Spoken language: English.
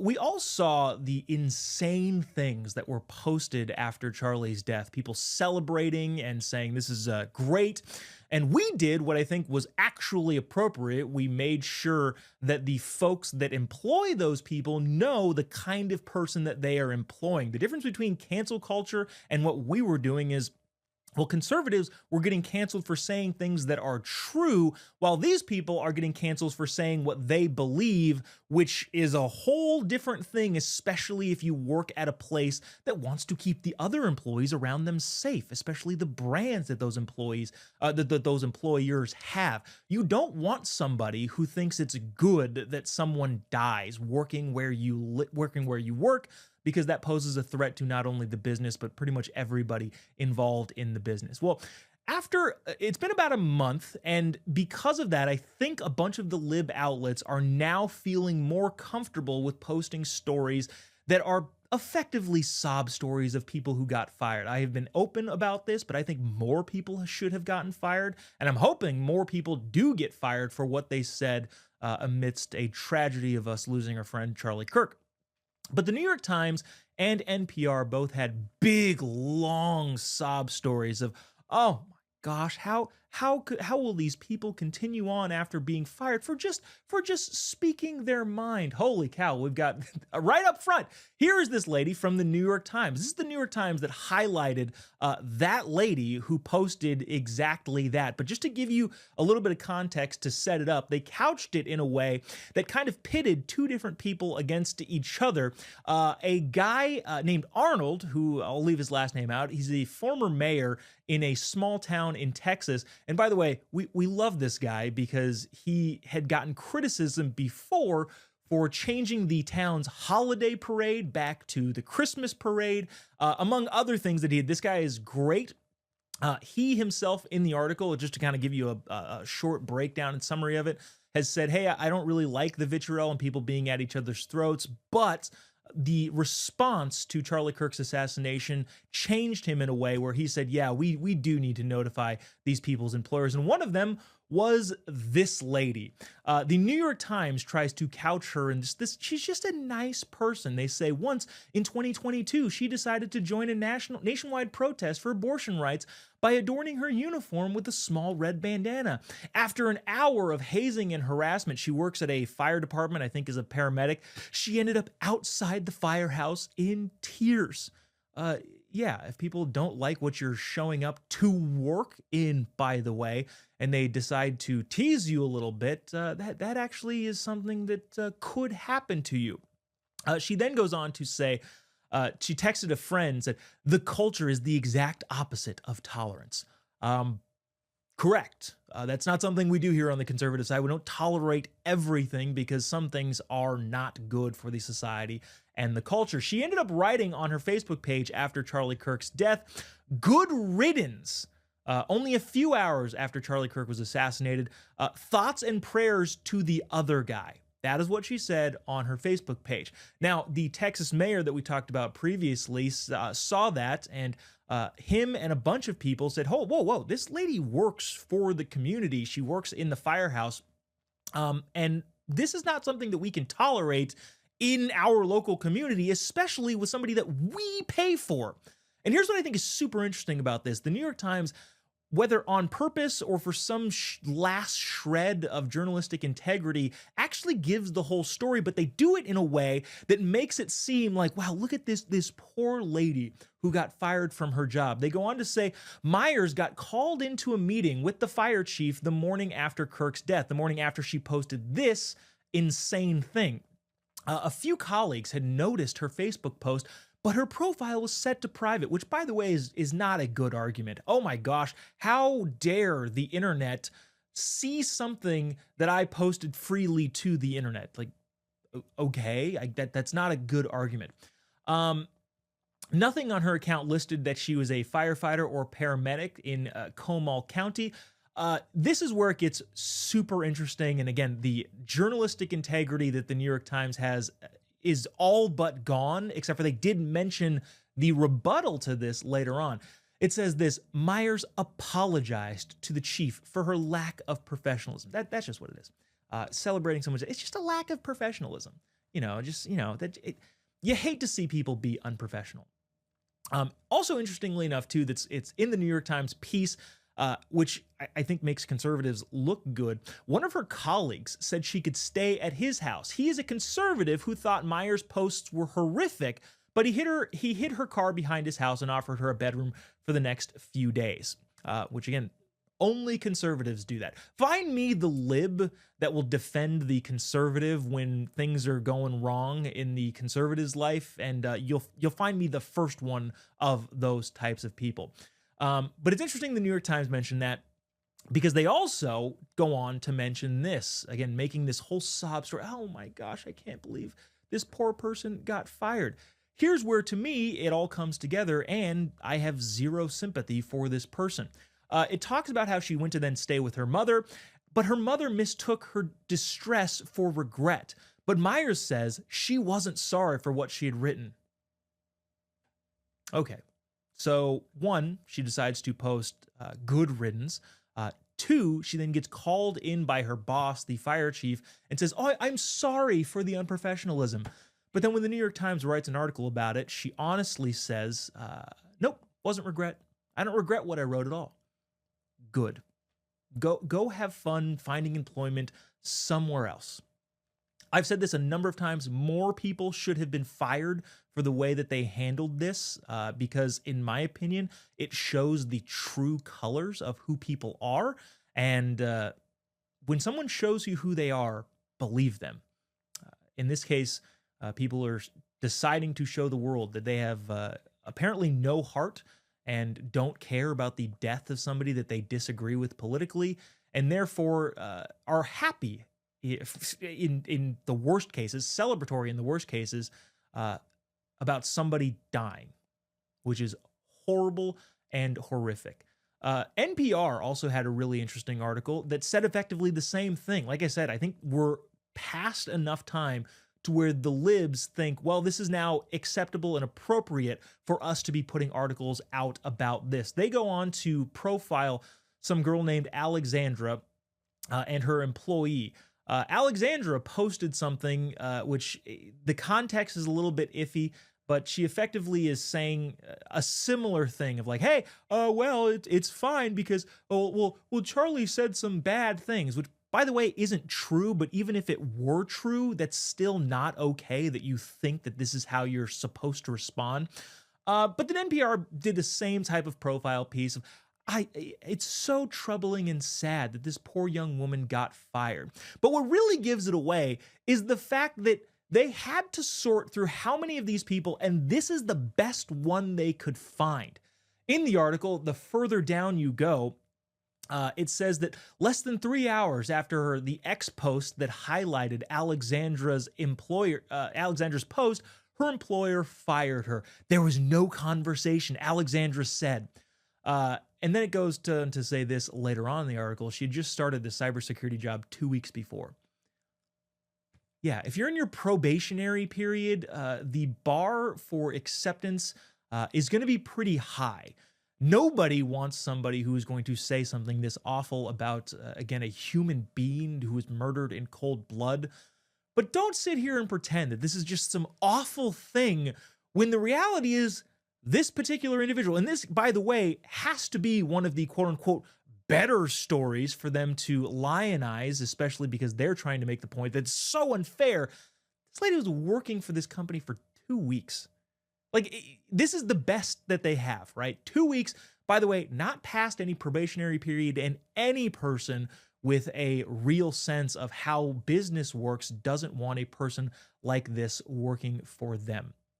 we all saw the insane things that were posted after Charlie's death, people celebrating and saying this is great. And we did what I think was actually appropriate. We made sure that the folks that employ those people know the kind of person that they are employing. The difference between cancel culture and what we were doing is, well, conservatives were getting canceled for saying things that are true, while these people are getting canceled for saying what they believe, which is a whole different thing, especially if you work at a place that wants to keep the other employees around them safe, especially the brands that those employees, that those employers have. You don't want somebody who thinks it's good that someone dies working where you work, because that poses a threat to not only the business, but pretty much everybody involved in the business. Well, it's been about a month, and because of that, I think a bunch of the lib outlets are now feeling more comfortable with posting stories that are effectively sob stories of people who got fired. I have been open about this, but I think more people should have gotten fired, and I'm hoping more people do get fired for what they said amidst a tragedy of us losing our friend Charlie Kirk. But the New York Times and NPR both had big, long sob stories of, oh my gosh, how will these people continue on after being fired for just speaking their mind? Holy cow, we've got right up front. Here is this lady from the New York Times. This is the New York Times that highlighted that lady who posted exactly that. But just to give you a little bit of context to set it up, they couched it in a way that kind of pitted two different people against each other. A guy named Arnold, who I'll leave his last name out, he's a former mayor in a small town in Texas. And by the way, we love this guy because he had gotten criticism before for changing the town's holiday parade back to the Christmas parade, among other things that he did. This guy is great. He himself in the article, just to kind of give you a short breakdown and summary of it, has said, hey, I don't really like the vitriol and people being at each other's throats, but the response to Charlie Kirk's assassination changed him in a way where he said, yeah, we do need to notify these people's employers. And one of them was this lady. The New York Times tries to couch her in this. She's just a nice person. They say once in 2022, she decided to join a nationwide protest for abortion rights by adorning her uniform with a small red bandana. After an hour of hazing and harassment, she works at a fire department, I think as a paramedic. She ended up outside the firehouse in tears. Yeah, if people don't like what you're showing up to work in, by the way, and they decide to tease you a little bit, that actually is something that could happen to you. She then goes on to say, she texted a friend, said, the culture is the exact opposite of tolerance. Correct. That's not something we do here on the conservative side. We don't tolerate everything because some things are not good for the society and the culture. She ended up writing on her Facebook page after Charlie Kirk's death, good riddance. Only a few hours after Charlie Kirk was assassinated, thoughts and prayers to the other guy. That is what she said on her Facebook page. Now, the Texas mayor that we talked about previously saw that, and him and a bunch of people said, whoa, whoa, whoa, this lady works for the community. She works in the firehouse. And this is not something that we can tolerate in our local community, especially with somebody that we pay for. And here's what I think is super interesting about this. The New York Times, whether on purpose or for some last shred of journalistic integrity, actually gives the whole story, but they do it in a way that makes it seem like, wow, look at this poor lady who got fired from her job. They go on to say, Myers got called into a meeting with the fire chief the morning after Kirk's death, the morning after she posted this insane thing. A few colleagues had noticed her Facebook post, but her profile was set to private, which, by the way, is not a good argument. Oh my gosh, how dare the internet see something that I posted freely to the internet? Like, okay, that's not a good argument. Nothing on her account listed that she was a firefighter or paramedic in Comal County. This is where it gets super interesting. And again, the journalistic integrity that the New York Times has is all but gone, except for they did mention the rebuttal to this later on. It says this: Myers apologized to the chief for her lack of professionalism. That's just what it is. Celebrating someone's, it's just a lack of professionalism. you hate to see people be unprofessional. Also, interestingly enough, too, it's in the New York Times piece, which I think makes conservatives look good. One of her colleagues said she could stay at his house. He is a conservative who thought Meyer's posts were horrific, but he hid her car behind his house and offered her a bedroom for the next few days, which again, only conservatives do that. Find me the lib that will defend the conservative when things are going wrong in the conservative's life, and you'll find me the first one of those types of people. But it's interesting the New York Times mentioned that, because they also go on to mention this, again, making this whole sob story. Oh my gosh, I can't believe this poor person got fired. Here's where, to me, it all comes together, and I have zero sympathy for this person. It talks about how she went to then stay with her mother, but her mother mistook her distress for regret. But Myers says she wasn't sorry for what she had written. Okay, so 1, she decides to post good riddance. 2, she then gets called in by her boss, the fire chief, and says, "Oh, I'm sorry for the unprofessionalism." But then when the New York Times writes an article about it, she honestly says, "Nope, wasn't regret. I don't regret what I wrote at all." Good. Go have fun finding employment somewhere else. I've said this a number of times. More people should have been fired for the way that they handled this, because in my opinion, it shows the true colors of who people are. And when someone shows you who they are, believe them. In this case, people are deciding to show the world that they have apparently no heart and don't care about the death of somebody that they disagree with politically, and therefore are happy in the worst cases, celebratory in the worst cases, about somebody dying, which is horrible and horrific. NPR also had a really interesting article that said effectively the same thing. Like I said, I think we're past enough time to where the libs think, well, this is now acceptable and appropriate for us to be putting articles out about this. They go on to profile some girl named Alexandra and her employee. Alexandra posted something which the context is a little bit iffy, but she effectively is saying a similar thing of like, hey, well, it's fine because, well, Charlie said some bad things, which, by the way, isn't true, but even if it were true, that's still not okay that you think that this is how you're supposed to respond. But then NPR did the same type of profile piece of, it's so troubling and sad that this poor young woman got fired. But what really gives it away is the fact that they had to sort through how many of these people, and this is the best one they could find. In the article, the further down you go, it says that less than 3 hours after the X post that highlighted Alexandra's post, her employer fired her. There was no conversation, Alexandra said. And then it goes to say this later on in the article. She had just started the cybersecurity job 2 weeks before. Yeah, if you're in your probationary period, the bar for acceptance is going to be pretty high. Nobody wants somebody who is going to say something this awful about, again, a human being who was murdered in cold blood. But don't sit here and pretend that this is just some awful thing when the reality is this particular individual, and this, by the way, has to be one of the quote-unquote better stories for them to lionize, especially because they're trying to make the point that it's so unfair. This lady was working for this company for 2 weeks. Like, this is the best that they have, right? 2 weeks, by the way, not past any probationary period, and any person with a real sense of how business works doesn't want a person like this working for them.